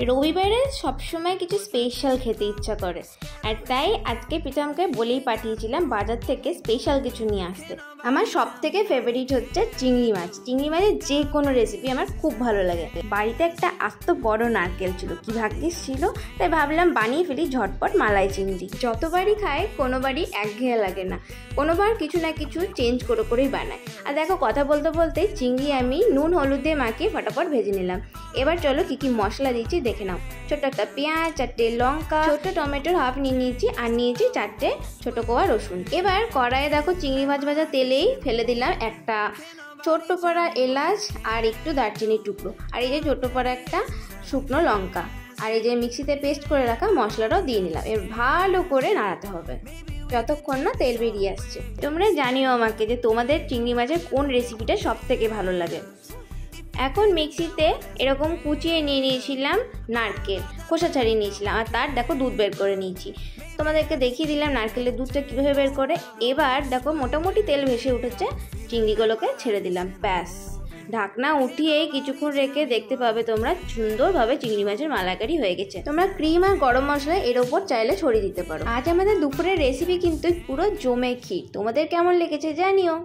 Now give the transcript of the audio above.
রবিবারে সবসময় কিছু স্পেশাল খেতে ইচ্ছা করে, আর তাই আজকে প্রীতমকে বলেই পাঠিয়েছিলাম বাজার থেকে স্পেশাল কিছু নিয়ে আসতে। আমার সব থেকে ফেভারিট হচ্ছে চিংড়ি মাছ। চিংড়ি মাছের যে কোনো রেসিপি আমার খুব ভালো লাগে। বাড়িতে একটা আস্ত বড় নারকেল ছিল, কি ভাগ্যিস ছিল, তাই ভাবলাম বানিয়ে ফেলি ঝটপট মালাই চিংড়ি। যতবারই খাই কোনোবারই একঘেয়ে লাগে না, কোনোবার কিছু না কিছু চেঞ্জ করেই বানায়। আর দেখো, কথা বলতে বলতে চিংড়ি আমি নুন হলুদ দিয়ে মাখিয়ে ফটাফট ভেজে নিলাম। এবার চলো কি কি মশলা দিচ্ছি দেখে নাও। ছোট্ট একটা পেঁয়াজ, 4টে লঙ্কা, ছোট্ট টমেটোর হাফ নিয়ে নিয়েছি, আর নিয়েছি 4টে ছোটো কোয়া রসুন। এবার কড়াইয়ে দেখো চিংড়ি মাছ ভাজা তেলেই ফেলে দিলাম একটা ছোট্ট পড়া এলাচ আর একটু দারচিনির টুকরো, আর এই যে ছোট্ট পড়া একটা শুকনো লঙ্কা, আর এই যে মিক্সিতে পেস্ট করে রাখা মশলাটাও দিয়ে নিলাম। এবার ভালো করে নাড়াতে হবে যতক্ষণ না তেল বেরিয়ে আসছে। তোমরা জানিও আমাকে যে তোমাদের চিংড়ি মাছের কোন রেসিপিটা সব থেকে ভালো লাগে। এখন মিক্সিতে এরকম কুচিয়ে নিয়ে নিয়েছিলাম নারকেল, খোসা ছাড়িয়ে নিয়েছিলাম, আর তার দেখো দুধ বের করে নিয়েছি। তোমাদেরকে দেখিয়ে দিলাম নারকেলের দুধটা কীভাবে বের করে। এবার দেখো মোটামুটি তেল ভেসে উঠেছে, চিংড়িগুলোকে ছেড়ে দিলাম। ব্যাস, ঢাকনা উঠিয়ে কিছুক্ষণ রেখে দেখতে পাবে তোমরা সুন্দরভাবে চিংড়ি মাছের মালাইকারি হয়ে গেছে। তোমরা ক্রিম আর গরম মশলা এর ওপর চাইলে ছড়িয়ে দিতে পারো। আজ আমাদের দুপুরের রেসিপি কিন্তু পুরো জমে ক্ষীর। তোমাদের কেমন লেগেছে জানিও।